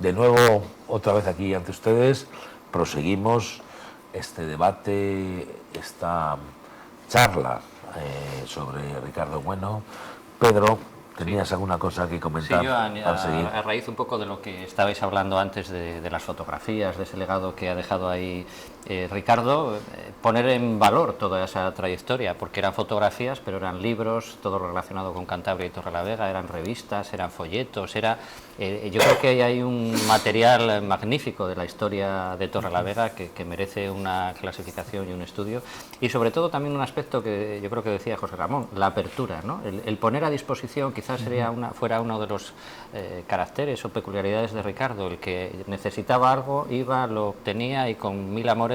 de nuevo, otra vez aquí ante ustedes, proseguimos este debate, esta charla sobre Ricardo Bueno. Pedro, ¿tenías alguna cosa que comentar? Sí, yo a raíz un poco de lo que estabais hablando antes de las fotografías, de ese legado que ha dejado ahí Ricardo, poner en valor toda esa trayectoria, porque eran fotografías, pero eran libros, todo relacionado con Cantabria y Torrelavega, eran revistas, eran folletos, yo creo que hay un material magnífico de la historia de Torrelavega que merece una clasificación y un estudio, y sobre todo también un aspecto que yo creo que decía José Ramón, la apertura, ¿no? El poner a disposición, quizás fuera uno de los caracteres o peculiaridades de Ricardo, el que necesitaba algo, iba, lo obtenía y con mil amores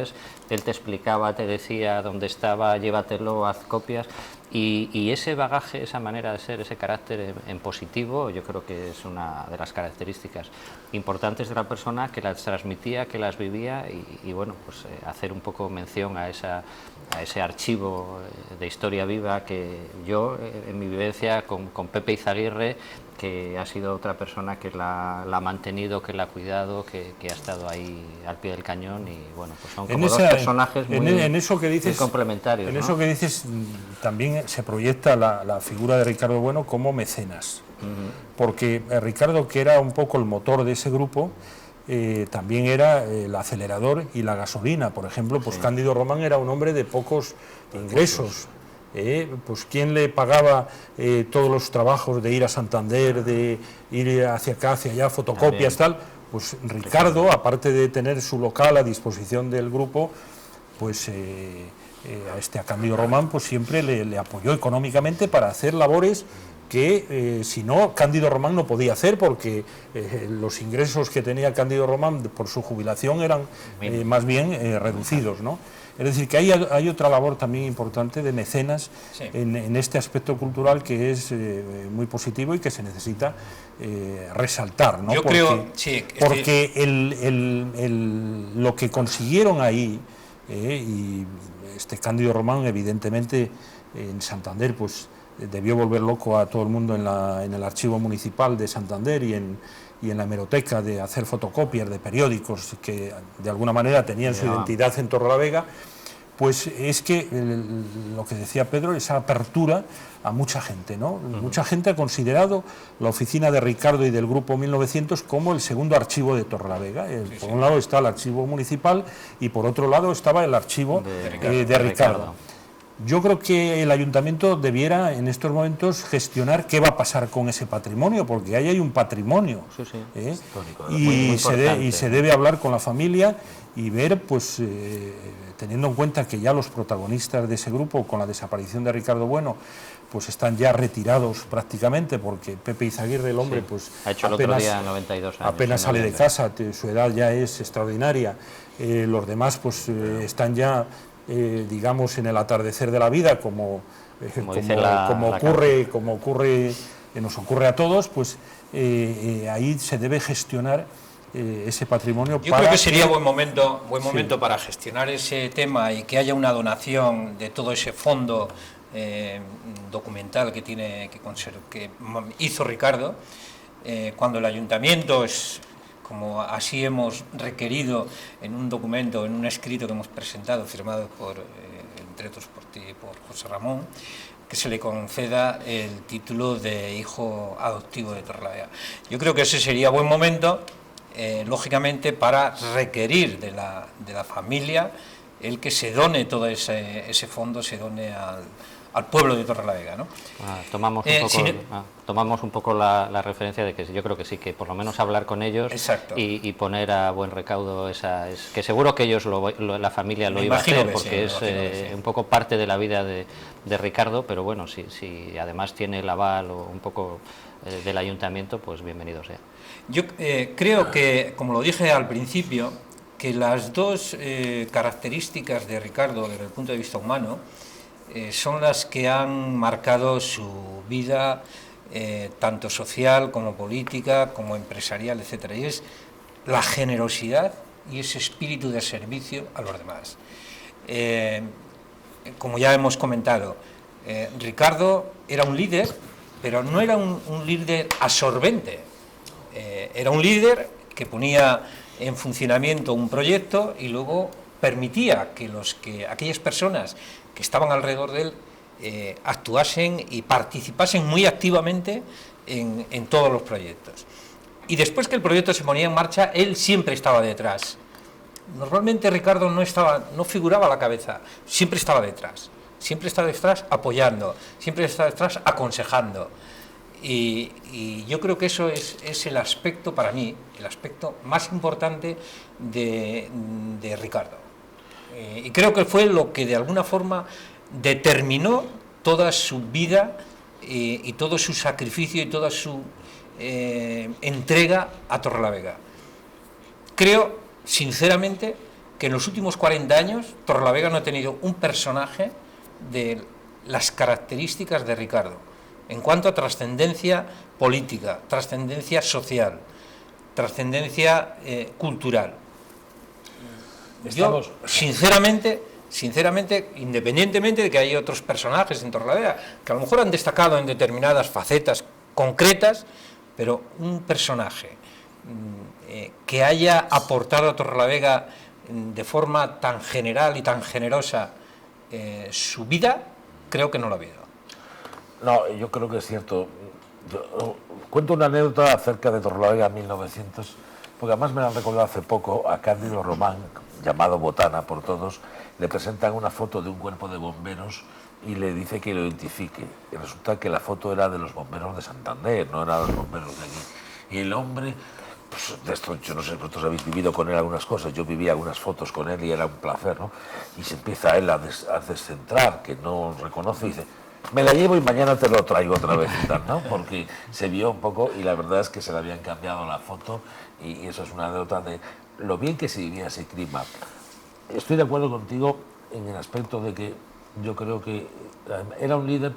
él te explicaba, te decía dónde estaba, llévatelo, haz copias. Y ese bagaje, esa manera de ser, ese carácter en positivo, yo creo que es una de las características importantes de la persona, que las transmitía, que las vivía y bueno, pues hacer un poco mención a ese archivo de historia viva que yo, en mi vivencia con Pepe Izaguirre, que ha sido otra persona que la ha mantenido, que la ha cuidado, que ha estado ahí al pie del cañón, y bueno, pues son como dos personajes muy complementarios. En eso que dices también se proyecta la figura de Ricardo Bueno como mecenas, porque Ricardo, que era un poco el motor de ese grupo, también era el acelerador y la gasolina. Por ejemplo, pues Cándido Román era un hombre de pocos ingresos. Pues quién le pagaba todos los trabajos de ir a Santander, de ir hacia acá, hacia allá, fotocopias, tal. Pues Ricardo, aparte de tener su local a disposición del grupo, pues a Cándido Román pues siempre le apoyó económicamente para hacer labores que si no, Cándido Román no podía hacer, porque los ingresos que tenía Cándido Román por su jubilación eran más bien reducidos, ¿no? Es decir, que hay otra labor también importante de mecenas en este aspecto cultural, que es muy positivo y que se necesita resaltar, ¿no? Yo creo, sí, porque lo que consiguieron ahí, y Cándido Román, evidentemente, en Santander, pues debió volver loco a todo el mundo en el archivo municipal de Santander y en la hemeroteca, de hacer fotocopias de periódicos que de alguna manera tenían su identidad en Torrelavega. Pues es que lo que decía Pedro, esa apertura a mucha gente, ¿no? Mucha gente ha considerado la oficina de Ricardo y del Grupo 1900 como el segundo archivo de Torrelavega. Por un lado está el archivo municipal y por otro lado estaba el archivo de Ricardo. Yo creo que el ayuntamiento debiera en estos momentos gestionar qué va a pasar con ese patrimonio, porque ahí hay un patrimonio, y se debe hablar con la familia y ver, pues teniendo en cuenta que ya los protagonistas de ese grupo, con la desaparición de Ricardo Bueno, pues están ya retirados prácticamente, porque Pepe Izaguirre, el hombre, pues ha hecho apenas, el otro día 92 años, apenas sale de casa, su edad ya es extraordinaria. Los demás pues están ya digamos en el atardecer de la vida, como ocurre nos ocurre a todos, pues ahí se debe gestionar ese patrimonio. Yo creo que sería buen momento para gestionar ese tema y que haya una donación de todo ese fondo documental que hizo Ricardo, cuando el ayuntamiento como así hemos requerido en un documento, en un escrito que hemos presentado, firmado entre otros por ti y por José Ramón, que se le conceda el título de hijo adoptivo de Torrelavega. Yo creo que ese sería buen momento, lógicamente, para requerir de la familia el que se done todo ese fondo, se done al pueblo de Torrelavega, ¿no? Tomamos un poco la referencia de que yo creo que sí, que por lo menos hablar con ellos y poner a buen recaudo que seguro que ellos la familia lo iba a hacer, porque es un poco parte de la vida de Ricardo, pero bueno, si además tiene el aval o un poco del ayuntamiento, pues bienvenido sea. Yo creo que, como lo dije al principio, que las dos características de Ricardo desde el punto de vista humano son las que han marcado su vida, tanto social como política, como empresarial, etcétera, y es la generosidad y ese espíritu de servicio a los demás. Como ya hemos comentado, Ricardo era un líder, pero no era un líder absorbente, era un líder que ponía en funcionamiento un proyecto y luego permitía que aquellas personas que estaban alrededor de él actuasen y participasen muy activamente en todos los proyectos. Y después que el proyecto se ponía en marcha, él siempre estaba detrás. Normalmente Ricardo no figuraba a la cabeza, siempre estaba detrás apoyando, siempre estaba detrás aconsejando. Y yo creo que eso es el aspecto, para mí, el aspecto más importante de Ricardo. Y creo que fue lo que de alguna forma determinó toda su vida y todo su sacrificio y toda su entrega a Torrelavega. Creo, sinceramente, que en los últimos 40 años Torrelavega no ha tenido un personaje de las características de Ricardo, en cuanto a trascendencia política, trascendencia social, trascendencia cultural. Yo, sinceramente, independientemente de que hay otros personajes en Torrelavega que a lo mejor han destacado en determinadas facetas concretas, pero un personaje que haya aportado a Torrelavega de forma tan general y tan generosa su vida, creo que no lo ha habido. No, yo creo que es cierto. Yo cuento una anécdota acerca de Torrelavega 1900, porque además me la han recordado hace poco a Cándido Román, llamado Botana por todos. Le presentan una foto de un cuerpo de bomberos y le dice que lo identifique. Y resulta que la foto era de los bomberos de Santander, no era de los bomberos de aquí. Y el hombre, pues de esto, yo no sé, vosotros habéis vivido con él algunas cosas, yo viví algunas fotos con él y era un placer, ¿no? Y se empieza él a descentrar, que no reconoce, y dice: me la llevo y mañana te lo traigo otra vez y tal, ¿no? Porque se vio un poco y la verdad es que se le habían cambiado la foto y eso es una anécdota de lo bien que se vivía ese clima. Estoy de acuerdo contigo en el aspecto de que yo creo que era un líder,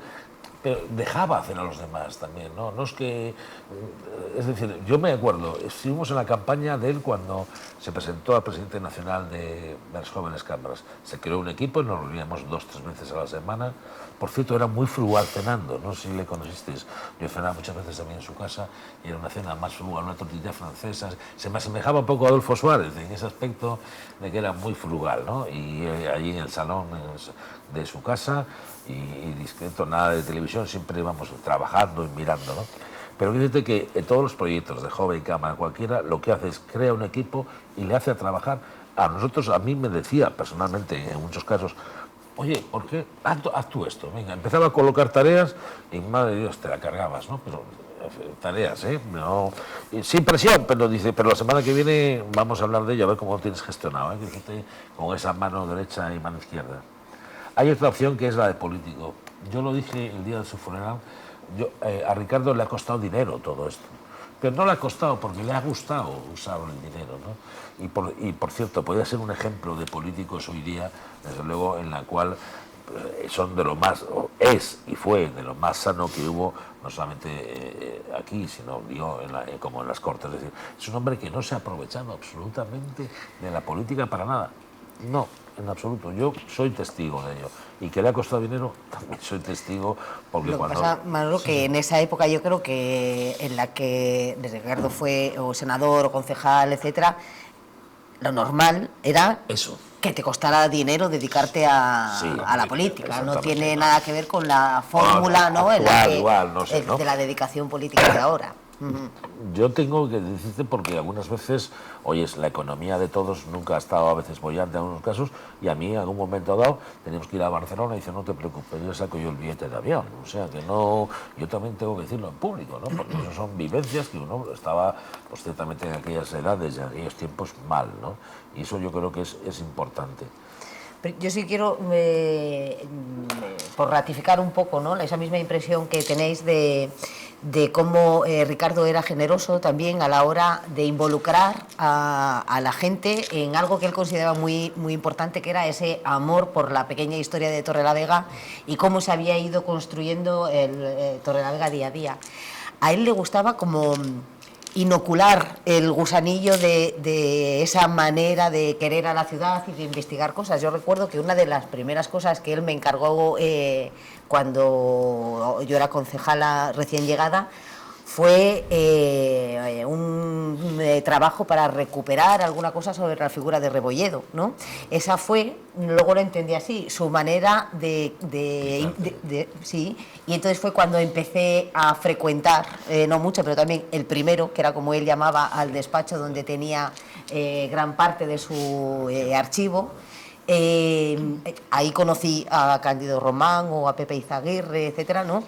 pero dejaba hacer a los demás también, ¿no? No es que... Es decir, yo me acuerdo, estuvimos en la campaña de él cuando se presentó al presidente nacional de las jóvenes cámaras. Se creó un equipo y nos reuníamos 2 o 3 veces a la semana. Por cierto, era muy frugal cenando, no sé si le conocisteis. Yo cenaba muchas veces también en su casa y era una cena más frugal, una tortilla francesa. Se me asemejaba un poco a Adolfo Suárez en ese aspecto de que era muy frugal, ¿no? Y allí en el salón de su casa y discreto, nada de televisión, siempre íbamos trabajando y mirando, ¿no? Pero fíjate que en todos los proyectos de Joven Cámara, cualquiera, lo que hace es crea un equipo y le hace a trabajar. A nosotros, a mí me decía personalmente, en muchos casos: oye, ¿por qué? Haz tú esto. Venga, empezaba a colocar tareas y, madre de Dios, te la cargabas, ¿no? Pero tareas, no, sin presión, pero dice, pero la semana que viene vamos a hablar de ello, a ver cómo lo tienes gestionado, fíjate, con esa mano derecha y mano izquierda. Hay otra opción que es la de político. Yo lo dije el día de su funeral, a Ricardo le ha costado dinero todo esto. Pero no le ha costado porque le ha gustado usar el dinero, ¿no? Y por cierto, podría ser un ejemplo de políticos hoy día, desde luego, en la cual son de lo más, es y fue de lo más sano que hubo, no solamente aquí, sino como en las Cortes. Es decir, es un hombre que no se ha aprovechado absolutamente de la política para nada. No, en absoluto. Yo soy testigo de ello. Y que le ha costado dinero, también soy testigo, porque lo cuando... que pasa, Manolo, sí, que en esa época yo creo que en la que Ricardo fue o senador o concejal, etcétera, lo normal era eso, que te costara dinero dedicarte a la política. No tiene nada que ver con la fórmula, ¿no? De la dedicación política de ahora. Yo tengo que decirte, porque algunas veces, oyes, la economía de todos nunca ha estado a veces bollante en algunos casos, y a mí en algún momento dado teníamos que ir a Barcelona y dice: no te preocupes, yo saco yo el billete de avión. O sea que no, yo también tengo que decirlo en público, ¿no? Porque eso son vivencias que uno estaba, pues ciertamente en aquellas edades, en aquellos tiempos, mal, ¿no? Y eso yo creo que es importante. Pero yo sí quiero, por ratificar un poco, ¿no?, esa misma impresión que tenéis de cómo Ricardo era generoso también a la hora de involucrar a la gente en algo que él consideraba muy, muy importante, que era ese amor por la pequeña historia de Torrelavega y cómo se había ido construyendo el Torrelavega día a día. A él le gustaba como inocular el gusanillo de esa manera de querer a la ciudad y de investigar cosas. Yo recuerdo que una de las primeras cosas que él me encargó cuando yo era concejala recién llegada fue un trabajo para recuperar alguna cosa sobre la figura de Rebolledo, ¿no? Esa fue, luego lo entendí así, su manera sí, y entonces fue cuando empecé a frecuentar, no mucho, pero también el primero, que era como él llamaba al despacho donde tenía gran parte de su archivo. Ahí conocí a Cándido Román o a Pepe Izaguirre, etcétera, ¿no?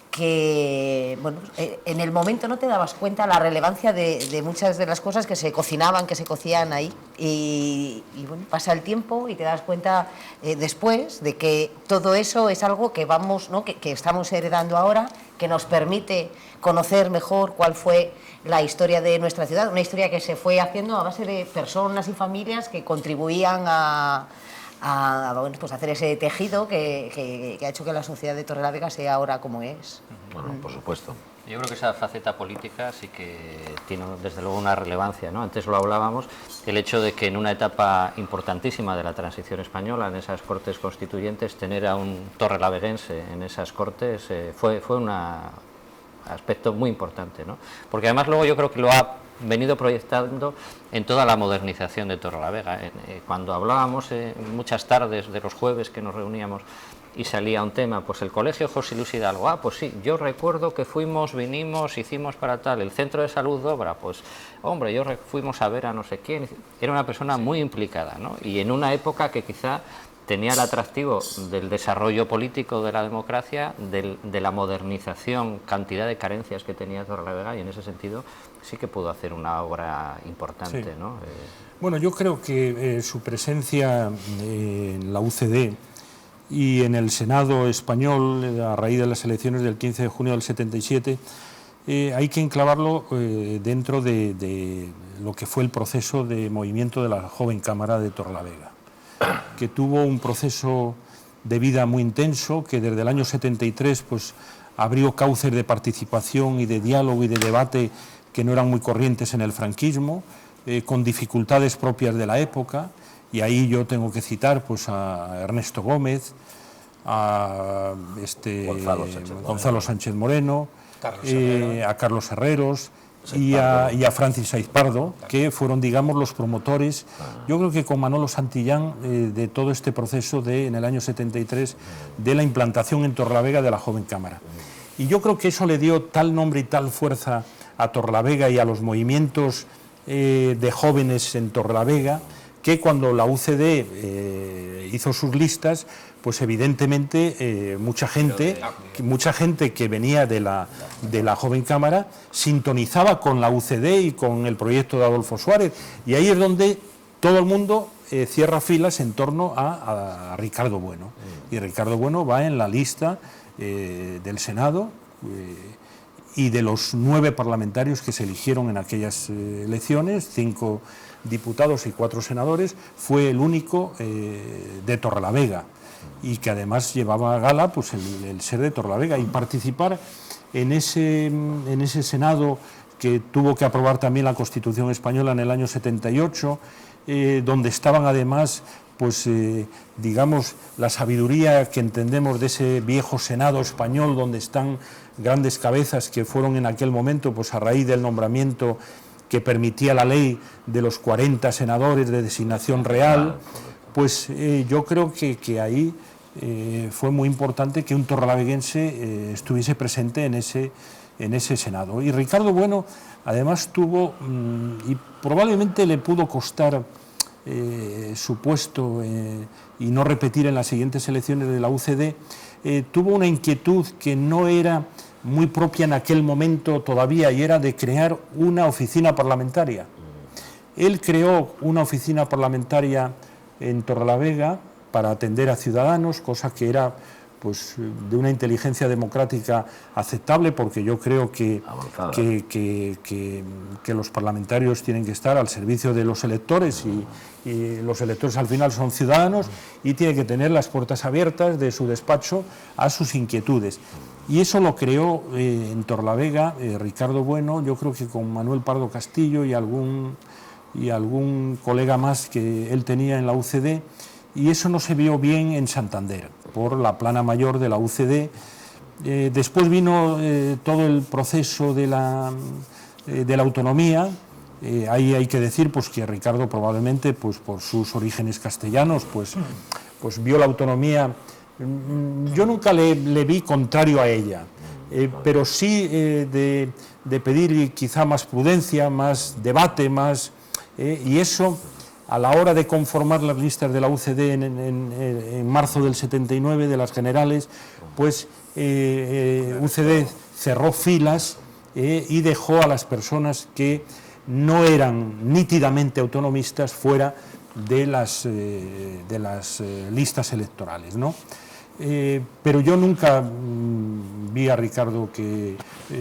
Que, bueno, en el momento no te dabas cuenta la relevancia de muchas de las cosas que se cocinaban, que se cocían ahí, y bueno, pasa el tiempo y te das cuenta después de que todo eso es algo que vamos, ¿no? que estamos heredando ahora, que nos permite conocer mejor cuál fue la historia de nuestra ciudad, una historia que se fue haciendo a base de personas y familias que contribuían a bueno, pues hacer ese tejido que ha hecho que la sociedad de Torrelavega sea ahora como es. Bueno, por supuesto. Yo creo que esa faceta política sí que tiene desde luego una relevancia, ¿no? Antes lo hablábamos, el hecho de que en una etapa importantísima de la transición española, en esas Cortes Constituyentes, tener a un torrelaveguense en esas Cortes fue un aspecto muy importante, ¿no? Porque además luego yo creo que lo ha venido proyectando en toda la modernización de Torrelavega. Cuando hablábamos muchas tardes de los jueves que nos reuníamos y salía un tema, pues el colegio José Luis Hidalgo, pues sí, yo recuerdo que vinimos, hicimos para tal, el centro de salud de obra, pues hombre, fuimos a ver a no sé quién, era una persona muy implicada, ¿no? Y en una época que quizá tenía el atractivo del desarrollo político de la democracia, de la modernización, cantidad de carencias que tenía Torrelavega, y en ese sentido sí que pudo hacer una obra importante, sí, ¿no? Bueno, yo creo que su presencia en la UCD y en el Senado español, a raíz de las elecciones del 15 de junio del 77, hay que enclavarlo dentro de lo que fue el proceso de movimiento de la joven Cámara de Torrelavega, que tuvo un proceso de vida muy intenso, que desde el año 73 pues, abrió cauces de participación y de diálogo y de debate que no eran muy corrientes en el franquismo, con dificultades propias de la época, y ahí yo tengo que citar pues, a Ernesto Gómez, a Gonzalo Sánchez Moreno, a Carlos Herreros, y a Francis Saiz Pardo, que fueron, digamos, los promotores, yo creo que con Manolo Santillán, de todo este proceso en el año 73, de la implantación en Torrelavega de la joven Cámara. Y yo creo que eso le dio tal nombre y tal fuerza a Torrelavega y a los movimientos de jóvenes en Torrelavega, que cuando la UCD hizo sus listas, pues evidentemente mucha gente que venía de la joven Cámara sintonizaba con la UCD y con el proyecto de Adolfo Suárez, y ahí es donde todo el mundo cierra filas en torno a Ricardo Bueno, y Ricardo Bueno va en la lista del Senado, y de los 9 parlamentarios que se eligieron en aquellas elecciones, 5 diputados y 4 senadores, fue el único de Torrelavega, y que además llevaba a gala pues, el ser de Torrelavega, y participar en ese Senado que tuvo que aprobar también la Constitución española en el año 78, donde estaban además pues digamos la sabiduría que entendemos de ese viejo Senado español, donde están grandes cabezas que fueron en aquel momento pues a raíz del nombramiento que permitía la ley de los 40 senadores de designación real, pues yo creo que ahí fue muy importante que un torrelaveguense estuviese presente en ese Senado. Y Ricardo Bueno además tuvo, y probablemente le pudo costar su puesto y no repetir en las siguientes elecciones de la UCD, tuvo una inquietud que no era muy propia en aquel momento todavía, y era de crear una oficina parlamentaria. Él creó una oficina parlamentaria en Torrelavega para atender a ciudadanos, cosa que era pues, de una inteligencia democrática aceptable, porque yo creo que los parlamentarios tienen que estar al servicio de los electores, y los electores al final son ciudadanos, y tienen que tener las puertas abiertas de su despacho a sus inquietudes. Y eso lo creó en Torrelavega Ricardo Bueno, yo creo que con Manuel Pardo Castillo y algún colega más que él tenía en la UCD, y eso no se vio bien en Santander, por la plana mayor de la UCD, Después vino todo el proceso de la autonomía. Ahí hay que decir pues, que Ricardo probablemente, pues, por sus orígenes castellanos, pues vio la autonomía. Yo nunca le vi contrario a ella, pero sí de pedir quizá más prudencia, más debate, y eso a la hora de conformar las listas de la UCD en marzo del 79, de las generales, pues UCD cerró filas y dejó a las personas que no eran nítidamente autonomistas fuera de las listas electorales, ¿no? Pero yo nunca vi a Ricardo que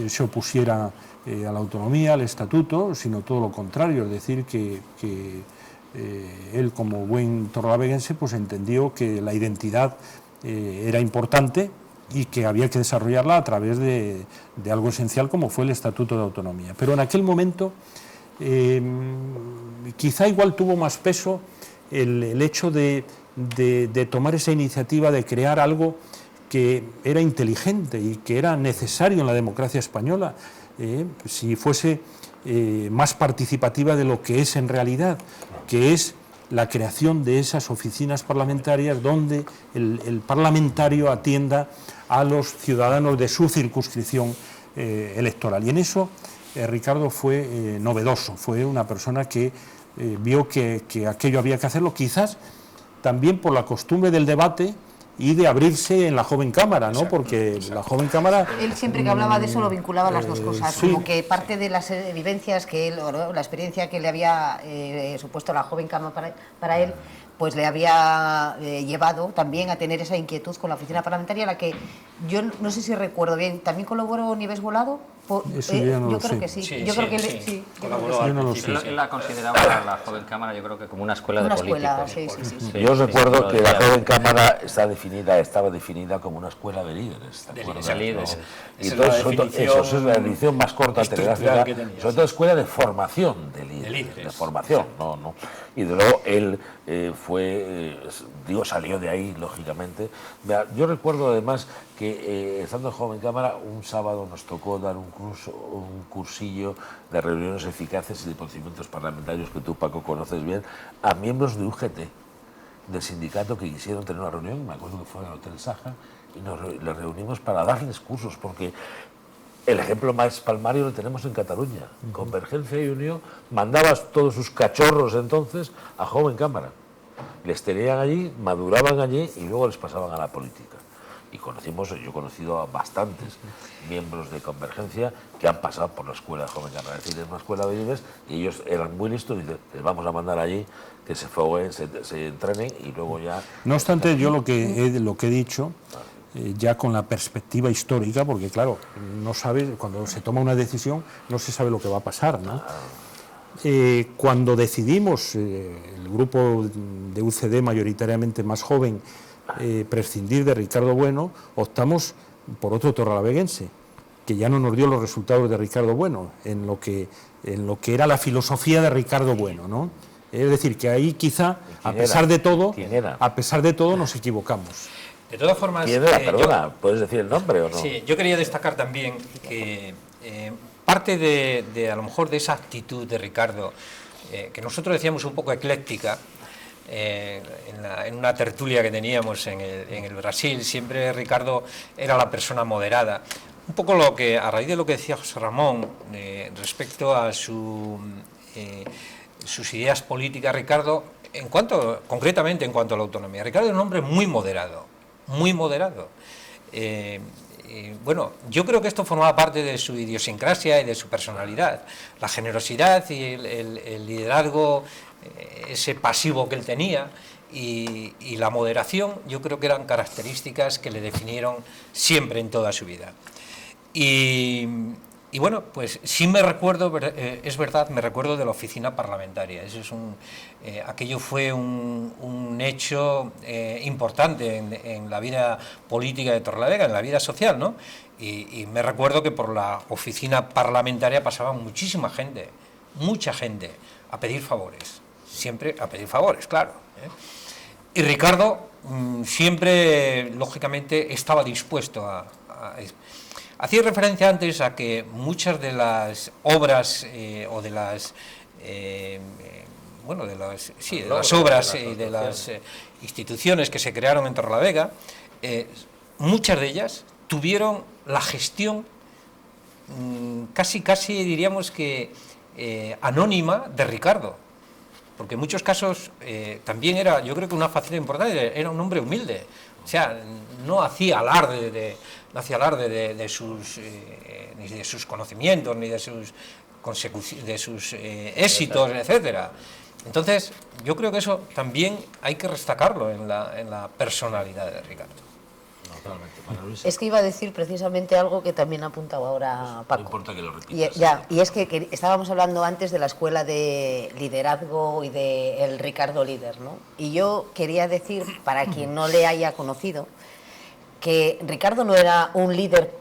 se opusiera a la autonomía, al estatuto, sino todo lo contrario, es decir, que él como buen torralaveguense pues entendió que la identidad era importante y que había que desarrollarla a través de algo esencial como fue el Estatuto de Autonomía. Pero en aquel momento quizá igual tuvo más peso el hecho de tomar esa iniciativa de crear algo que era inteligente y que era necesario en la democracia española, si fuese más participativa de lo que es en realidad, que es la creación de esas oficinas parlamentarias donde el parlamentario atienda a los ciudadanos de su circunscripción electoral. Y en eso Ricardo fue novedoso, fue una persona que vio que aquello había que hacerlo, quizás también por la costumbre del debate y de abrirse en la joven cámara, ¿no? Porque la joven cámara... Él siempre que hablaba de eso lo vinculaba a las dos cosas, sí. Como que parte de las vivencias que él, o la experiencia que le había supuesto la joven cámara para él, pues le había llevado también a tener esa inquietud con la oficina parlamentaria, a la que yo no sé si recuerdo bien, ¿también colaboró Nieves Volado? Yo creo que sí. Yo creo que sí. Colaboró al principio. Él la consideraba la joven cámara, yo creo que como una escuela de políticos. Sí. Yo recuerdo que la joven cámara estaba definida como una escuela de líderes. ¿Te acuerdas? De líderes. Y eso es la definición más corta telegráfica, sobre todo escuela de formación de líderes, de formación, no. Y de luego él salió de ahí, lógicamente. Yo recuerdo además que estando en joven cámara, un sábado nos tocó dar un cursillo de reuniones eficaces y de procedimientos parlamentarios que tú, Paco, conoces bien, a miembros de UGT, del sindicato, que quisieron tener una reunión, me acuerdo que fue en el Hotel Saja, y les reunimos para darles cursos, porque el ejemplo más palmario lo tenemos en Cataluña. Convergencia y Unión mandaba todos sus cachorros entonces a joven cámara. Les tenían allí, maduraban allí y luego les pasaban a la política. Y yo he conocido a bastantes miembros de Convergencia que han pasado por la escuela de joven cámara, es decir, es una escuela de líderes, y ellos eran muy listos y dicen, les vamos a mandar allí, que se foguen, se entrenen y luego ya... No obstante, yo lo que he dicho, ya con la perspectiva histórica, porque claro, no sabes, cuando se toma una decisión no se sabe lo que va a pasar, ¿no? Cuando decidimos, el grupo de UCD mayoritariamente más joven, prescindir de Ricardo Bueno, optamos por otro torralaveguense, que ya no nos dio los resultados de Ricardo Bueno, en lo que era la filosofía de Ricardo Bueno, ¿no? Es decir, que ahí quizá, a pesar de todo nos equivocamos. De todas formas... ¿Quién era? Perdona, ¿puedes decir el nombre o no? Sí, yo quería destacar también que parte de a lo mejor de esa actitud de Ricardo, que nosotros decíamos un poco ecléctica, en una tertulia que teníamos en el Brasil, siempre Ricardo era la persona moderada. Un poco a raíz de lo que decía José Ramón respecto a sus ideas políticas, Ricardo, concretamente en cuanto a la autonomía, Ricardo es un hombre muy moderado, muy moderado. Bueno, yo creo que esto formaba parte de su idiosincrasia y de su personalidad, la generosidad y el liderazgo, ese pasivo que él tenía, y la moderación, yo creo que eran características que le definieron siempre en toda su vida. Y bueno, pues sí me recuerdo, es verdad, me recuerdo de la oficina parlamentaria. Eso es aquello fue un hecho importante en la vida política de Torrelavega, en la vida social, ¿no? Y me recuerdo que por la oficina parlamentaria pasaba muchísima gente, mucha gente, a pedir favores, siempre a pedir favores, claro, ¿eh? Y Ricardo siempre, lógicamente, estaba dispuesto a Hacía referencia antes a que muchas de las obras o de las bueno, de las obras y de las instituciones que se crearon en Torrelavega, muchas de ellas tuvieron la gestión casi diríamos que anónima de Ricardo, porque en muchos casos también era, yo creo que una faceta importante, era un hombre humilde, o sea, no hacía alarde de sus ni de sus conocimientos ni de sus éxitos, etcétera. Entonces, yo creo que eso también hay que destacarlo en la personalidad de Ricardo. Es que iba a decir precisamente algo que también ha apuntado ahora Paco. No importa que lo repitas. Y es que estábamos hablando antes de la escuela de liderazgo y del Ricardo líder, ¿no? Y yo quería decir, para quien no le haya conocido, que Ricardo no era un líder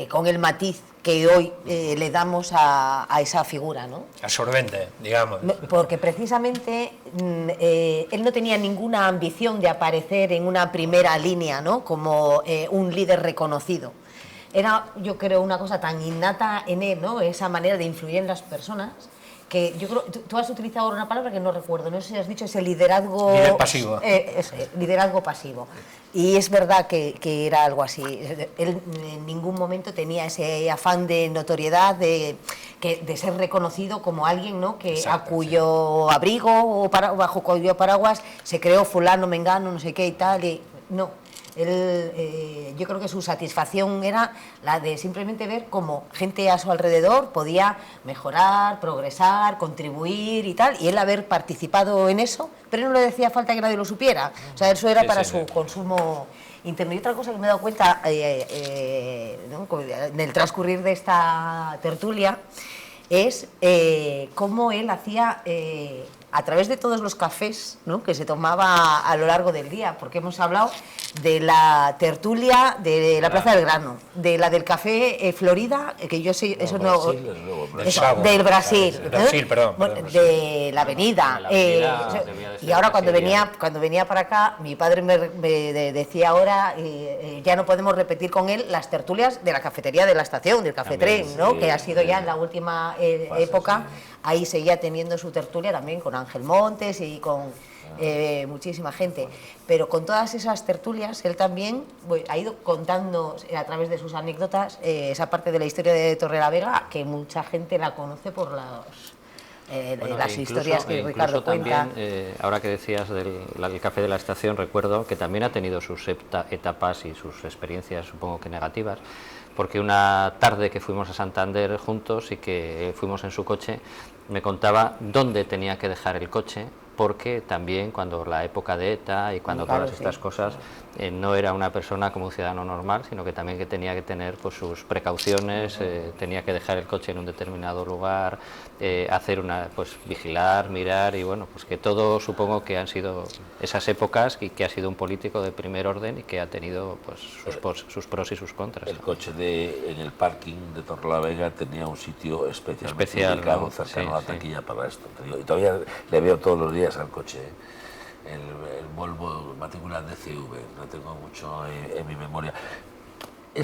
con el matiz que hoy le damos a esa figura, ¿no? Absorbente, digamos. Porque precisamente él no tenía ninguna ambición de aparecer en una primera línea, ¿no? Como un líder reconocido. Era, yo creo, una cosa tan innata en él, ¿no? Esa manera de influir en las personas, que yo creo, tú has utilizado ahora una palabra que no recuerdo, no sé si has dicho ese liderazgo... Líder pasivo. Liderazgo pasivo. Y es verdad que era algo así. Él en ningún momento tenía ese afán de notoriedad, de ser reconocido como alguien, ¿no? A cuyo abrigo o bajo cuyo paraguas se creó fulano, mengano, no sé qué y tal. No. Él, yo creo que su satisfacción era la de simplemente ver cómo gente a su alrededor podía mejorar, progresar, contribuir y tal, y él haber participado en eso, pero no le decía falta que nadie lo supiera, o sea, eso era para su consumo interno. Y otra cosa que me he dado cuenta ¿no? en el transcurrir de esta tertulia es cómo él hacía... a través de todos los cafés, ¿no? Que se tomaba a lo largo del día, porque hemos hablado de la tertulia de la Plaza del Grano, de la del Café Florida, que yo sé, eso no... Del Brasil, de la Avenida. Y ahora cuando venía para acá, mi padre me decía ahora, ya no podemos repetir con él las tertulias de la cafetería de la estación, del Café Tren, ¿no? Sí, que ha sido ya en la última época. Ahí seguía teniendo su tertulia también con Ángel Montes y con muchísima gente. Pero con todas esas tertulias, él también ha ido contando a través de sus anécdotas esa parte de la historia de Torrelavega, que mucha gente la conoce por las historias que Ricardo cuenta. También, ahora que decías del Café de la Estación, recuerdo que también ha tenido sus etapas y sus experiencias, supongo que negativas, porque una tarde que fuimos a Santander juntos y que fuimos en su coche, me contaba dónde tenía que dejar el coche, porque también cuando la época de ETA y cuando todas estas cosas, no era una persona como un ciudadano normal, sino que también que tenía que tener pues, sus precauciones, tenía que dejar el coche en un determinado lugar, hacer vigilar, mirar, y bueno, pues que todo supongo que han sido esas épocas y que ha sido un político de primer orden y que ha tenido pues sus pros y sus contras. El coche en el parking de Torrelavega tenía un sitio especialmente dedicado, ¿no? Cercano a la taquilla para esto. Y todavía le veo todos los días al coche, el Volvo matrícula DCV, lo tengo mucho en mi memoria. No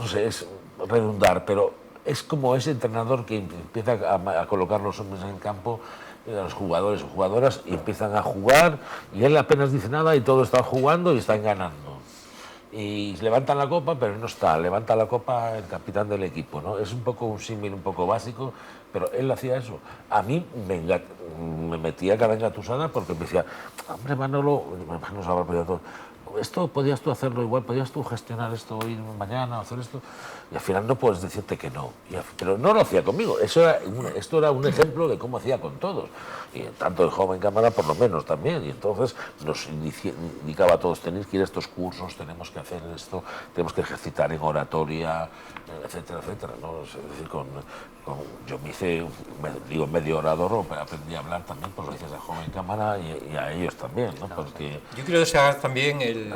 sé, es redundar, pero es como ese entrenador que empieza a colocar los hombres en el campo, los jugadores o jugadoras, y empiezan a jugar, y él apenas dice nada y todos están jugando y están ganando. Y levantan la copa, pero no está, levanta la copa el capitán del equipo, ¿no? Es un poco un símil un poco básico, pero él hacía eso. A mí me metía cada engatusada porque me decía, hombre Manolo, nos habrá podido todo. Esto podías tú hacerlo igual, podías tú gestionar esto hoy, mañana, hacer esto, y al final no puedes decirte que no. Pero no lo hacía conmigo, esto era un ejemplo de cómo hacía con todos, y tanto en Joven Cámara por lo menos también, y entonces nos indicaba a todos, tenéis que ir a estos cursos, tenemos que hacer esto, tenemos que ejercitar en oratoria, etcétera, etcétera, ¿no? Es decir, yo me hice, medio orador, pero aprendí a hablar también por gracias a Joven Cámara y a ellos también, ¿no? Porque yo quiero destacar también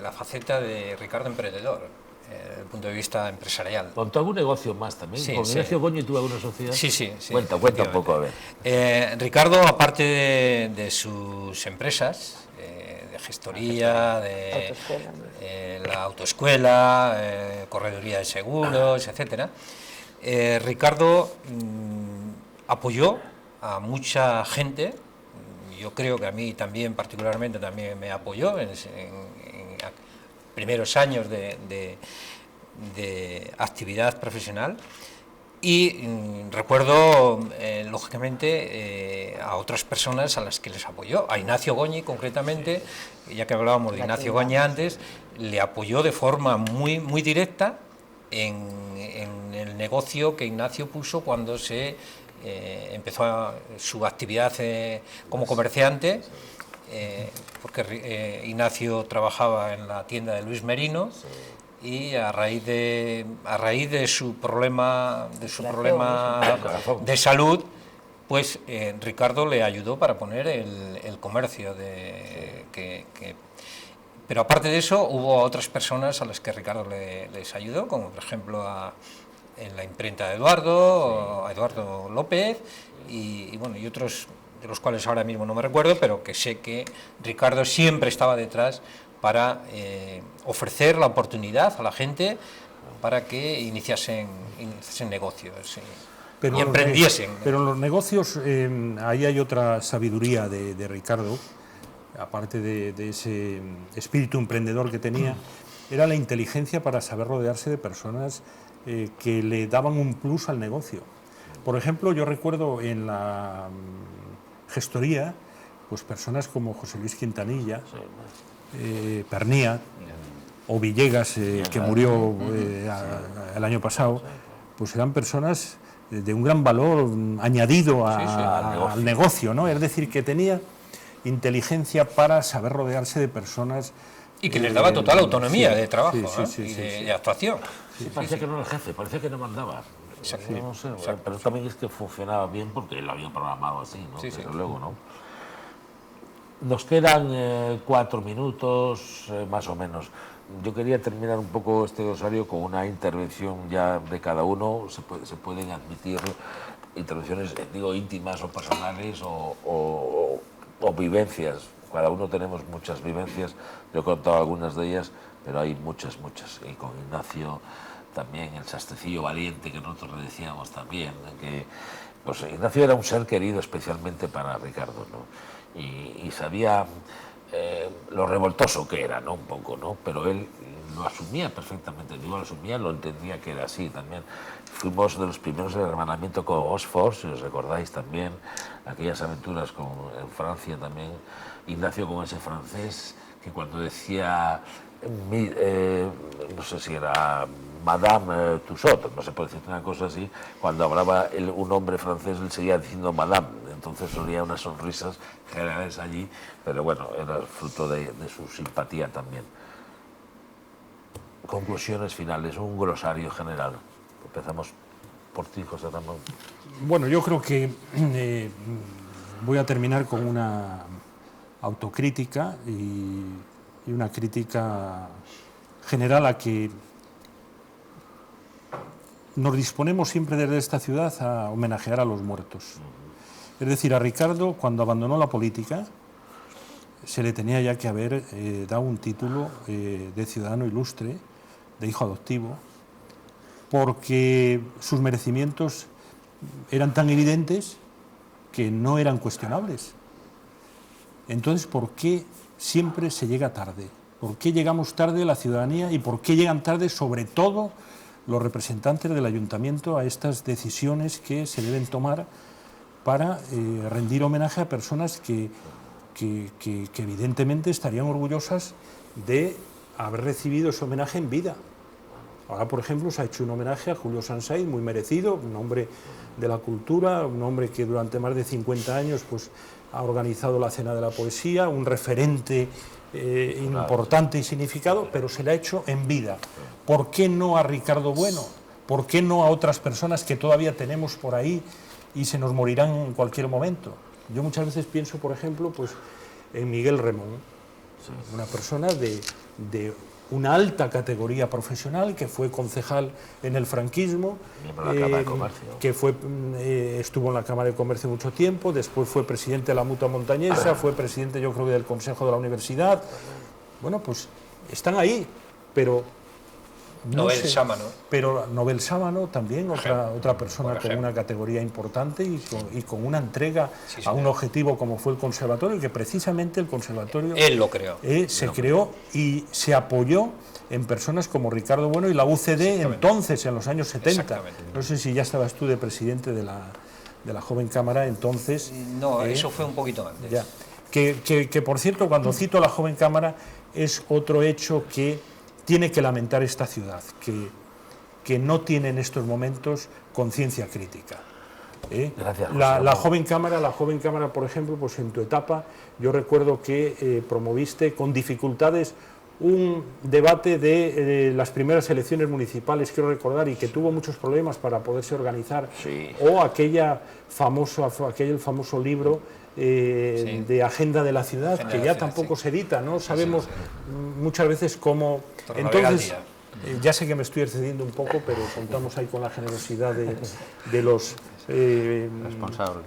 la faceta de Ricardo emprendedor, desde el punto de vista empresarial. ¿Montó algún negocio más también? Sí, ¿Con Ignacio Goñi tuvo alguna sociedad? Sí. Cuenta un poco, a ver. Ricardo, aparte de sus empresas, de gestoría, de la autoescuela, correduría de seguros, etcétera. Ricardo apoyó a mucha gente. Yo creo que a mí también, particularmente, también me apoyó en primeros años de actividad profesional. Y recuerdo, lógicamente, a otras personas a las que les apoyó. A Ignacio Goñi, concretamente, ya que hablábamos de Ignacio Goñi antes, le apoyó de forma muy directa en el negocio que Ignacio puso cuando se empezó su actividad como comerciante, porque Ignacio trabajaba en la tienda de Luis Merino. Y a raíz de su problema de salud, pues Ricardo le ayudó para poner el comercio pero aparte de eso hubo otras personas a las que Ricardo les ayudó, como por ejemplo en la imprenta de Eduardo, a Eduardo López y otros de los cuales ahora mismo no me recuerdo, pero que sé que Ricardo siempre estaba detrás para ofrecer la oportunidad a la gente para que iniciasen negocios y emprendiesen. Pero en los negocios ahí hay otra sabiduría de Ricardo, aparte de ese espíritu emprendedor que tenía, era la inteligencia para saber rodearse de personas que le daban un plus al negocio. Por ejemplo, yo recuerdo en la gestoría, pues personas como José Luis Quintanilla, Pernía o Villegas, que murió el año pasado, pues eran personas de un gran valor añadido al negocio, ¿no? Es decir, que tenía inteligencia para saber rodearse de personas y que les daba total autonomía de trabajo y de actuación. Parecía que no era el jefe, parecía que no mandaba. No sé, pero también es que funcionaba bien porque él lo había programado así, ¿no? Desde luego, ¿no? Nos quedan 4 minutos, más o menos. Yo quería terminar un poco este glosario con una intervención ya de cada uno. Se pueden admitir intervenciones, digo, íntimas o personales o vivencias. Cada uno tenemos muchas vivencias. Yo he contado algunas de ellas, pero hay muchas. Y con Ignacio también, el sastrecillo valiente que nosotros le decíamos también, que pues Ignacio era un ser querido especialmente para Ricardo, ¿no? Y sabía lo revoltoso que era, ¿no? Un poco, ¿no? Pero él lo asumía perfectamente, digo, lo asumía, lo entendía que era así también. Fuimos de los primeros en el hermanamiento con Oxford, si os recordáis también, aquellas aventuras en Francia también, Ignacio con ese francés, que cuando decía, no sé si era Madame Tussaud, no se puede decir una cosa así, cuando hablaba un hombre francés, él seguía diciendo Madame, entonces solía unas sonrisas generales allí, pero bueno, era fruto de su simpatía también. Conclusiones finales, un glosario general. Empezamos por ti, José Ramón. Bueno, yo creo que voy a terminar con una autocrítica y una crítica general a que nos disponemos siempre desde esta ciudad a homenajear a los muertos. Es decir, a Ricardo, cuando abandonó la política, se le tenía ya que haber dado un título de ciudadano ilustre, de hijo adoptivo, porque sus merecimientos eran tan evidentes que no eran cuestionables. Entonces, ¿por qué siempre se llega tarde? ¿Por qué llegamos tarde la ciudadanía y por qué llegan tarde, sobre todo, los representantes del ayuntamiento a estas decisiones que se deben tomar para rendir homenaje a personas que evidentemente estarían orgullosas de haber recibido ese homenaje en vida? Ahora, por ejemplo, se ha hecho un homenaje a Julio Sansay, muy merecido, un hombre de la cultura, un hombre que durante más de 50 años pues, ha organizado la Cena de la Poesía, un referente importante y significado, pero se le ha hecho en vida. ¿Por qué no a Ricardo Bueno? ¿Por qué no a otras personas que todavía tenemos por ahí y se nos morirán en cualquier momento? Yo muchas veces pienso, por ejemplo, pues, en Miguel Remón, una persona de una alta categoría profesional, que fue concejal en el franquismo, Miembro de la Cámara de Comercio. que estuvo en la Cámara de Comercio mucho tiempo, después fue presidente de la Mutua Montañesa, fue presidente, yo creo, del Consejo de la Universidad. Bueno, pues están ahí, pero... Nobel Sámano. Pero Nobel Sámano también, otra persona con una categoría importante y con una entrega a un objetivo como fue el conservatorio, que precisamente el conservatorio él lo creó. Se creó y se apoyó en personas como Ricardo Bueno y la UCD entonces, en los años 70. No sé si ya estabas tú de presidente de la Joven Cámara entonces. No, eso fue un poquito antes. Ya. Que por cierto, cuando cito a la Joven Cámara, es otro hecho que tiene que lamentar esta ciudad, que no tiene en estos momentos conciencia crítica. Gracias, José la Joven Cámara, por ejemplo, pues en tu etapa, yo recuerdo que promoviste con dificultades un debate de las primeras elecciones municipales, quiero recordar, y que tuvo muchos problemas para poderse organizar, Sí. o aquel famoso libro de Agenda de la Ciudad, que ya tampoco se edita, ¿no? Sabemos muchas veces cómo... Entonces, ya sé que me estoy excediendo un poco, pero contamos ahí con la generosidad de los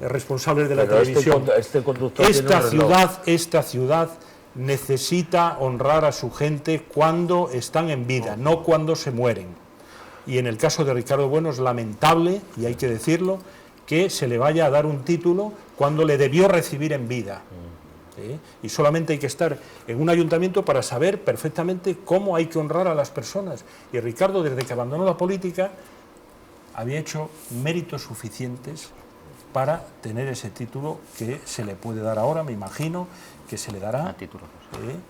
responsables de la televisión. Este conductor tiene un reloj. Esta ciudad necesita honrar a su gente cuando están en vida, no cuando se mueren. Y en el caso de Ricardo Bueno es lamentable, y hay que decirlo, que se le vaya a dar un título cuando le debió recibir en vida. Y solamente hay que estar en un ayuntamiento para saber perfectamente cómo hay que honrar a las personas. Y Ricardo, desde que abandonó la política, había hecho méritos suficientes para tener ese título que se le puede dar ahora, me imagino, que se le dará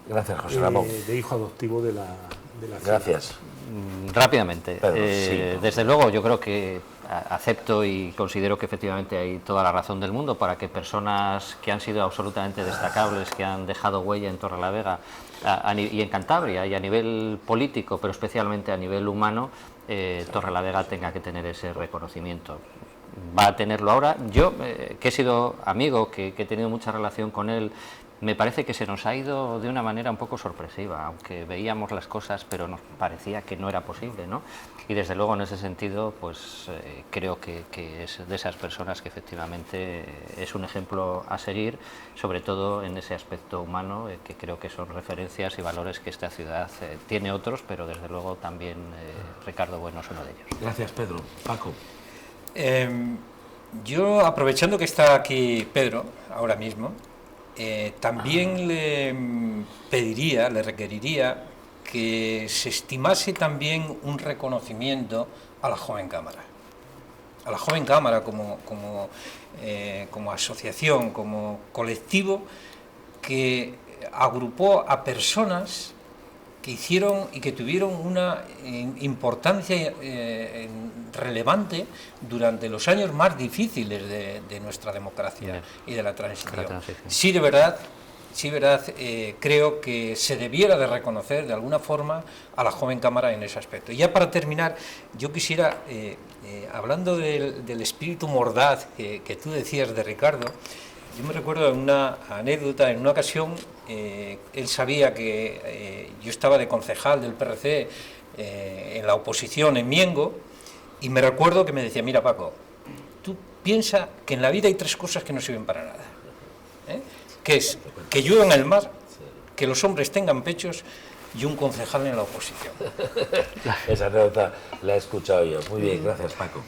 Gracias, José Ramón. de hijo adoptivo de la ciudad. Gracias. Rápidamente. Pedro, sí. Desde luego, yo creo que acepto y considero que efectivamente hay toda la razón del mundo para que personas que han sido absolutamente destacables, que han dejado huella en Torrelavega y en Cantabria, y a nivel político, pero especialmente a nivel humano, Torrelavega tenga que tener ese reconocimiento. Va a tenerlo ahora. Yo, que he sido amigo, que he tenido mucha relación con él, me parece que se nos ha ido de una manera un poco sorpresiva, aunque veíamos las cosas, pero nos parecía que no era posible, ¿no? Y desde luego, en ese sentido, pues creo que es de esas personas que efectivamente es un ejemplo a seguir, sobre todo en ese aspecto humano, que creo que son referencias y valores que esta ciudad tiene otros, pero desde luego también Ricardo Bueno es uno de ellos. Gracias, Pedro. Paco. Yo, aprovechando que está aquí Pedro, ahora mismo, también le pediría, le requeriría que se estimase también un reconocimiento a la Joven Cámara. A la Joven Cámara como asociación, como colectivo que agrupó a personas que hicieron y que tuvieron una importancia relevante durante los años más difíciles de nuestra democracia y de la transición. Sí, de verdad, creo que se debiera de reconocer de alguna forma a la Joven Cámara en ese aspecto. Y ya para terminar, yo quisiera, hablando del espíritu mordaz que tú decías de Ricardo, yo me recuerdo de una anécdota. En una ocasión, él sabía que yo estaba de concejal del PRC en la oposición en Miengo, y me recuerdo que me decía: mira, Paco, tú piensa que en la vida hay tres cosas que no sirven para nada, que es que llueva en el mar, que los hombres tengan pechos y un concejal en la oposición. Esa anécdota la he escuchado yo. Muy bien, gracias, Paco.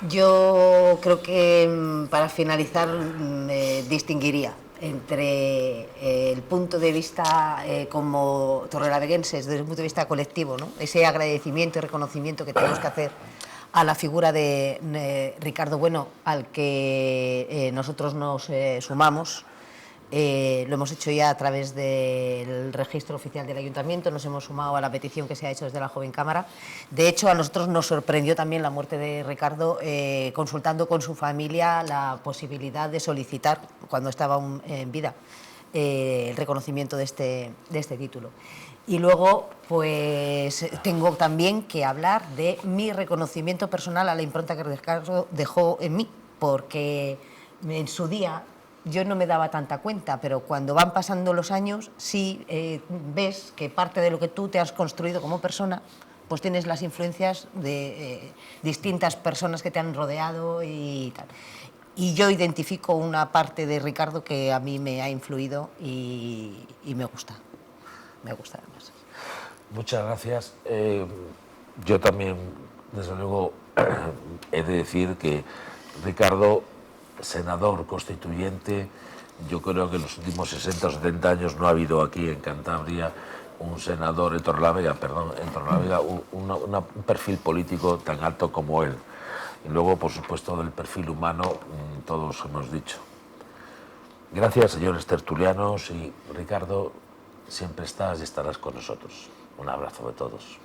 Yo creo que para finalizar distinguiría entre el punto de vista como torrelaveguenses, desde el punto de vista colectivo, ¿no? Ese agradecimiento y reconocimiento que tenemos que hacer a la figura de Ricardo Bueno, al que nosotros nos sumamos. Lo hemos hecho ya a través del registro oficial del Ayuntamiento, nos hemos sumado a la petición que se ha hecho desde la Joven Cámara. De hecho, a nosotros nos sorprendió también la muerte de Ricardo, consultando con su familia la posibilidad de solicitar, cuando estaba en vida, el reconocimiento de este título. Y luego, pues tengo también que hablar de mi reconocimiento personal a la impronta que Ricardo dejó en mí, porque en su día yo no me daba tanta cuenta, pero cuando van pasando los años sí ves que parte de lo que tú te has construido como persona, pues tienes las influencias de distintas personas que te han rodeado y tal. Y yo identifico una parte de Ricardo que a mí me ha influido y me gusta además. Muchas gracias. Yo también, desde luego, he de decir que Ricardo, senador constituyente, yo creo que en los últimos 60 o 70 años no ha habido aquí en Cantabria un senador en Torrelavega, un perfil político tan alto como él. Y luego, por supuesto, del perfil humano, todos hemos dicho. Gracias, señores tertulianos, y Ricardo, siempre estás y estarás con nosotros. Un abrazo de todos.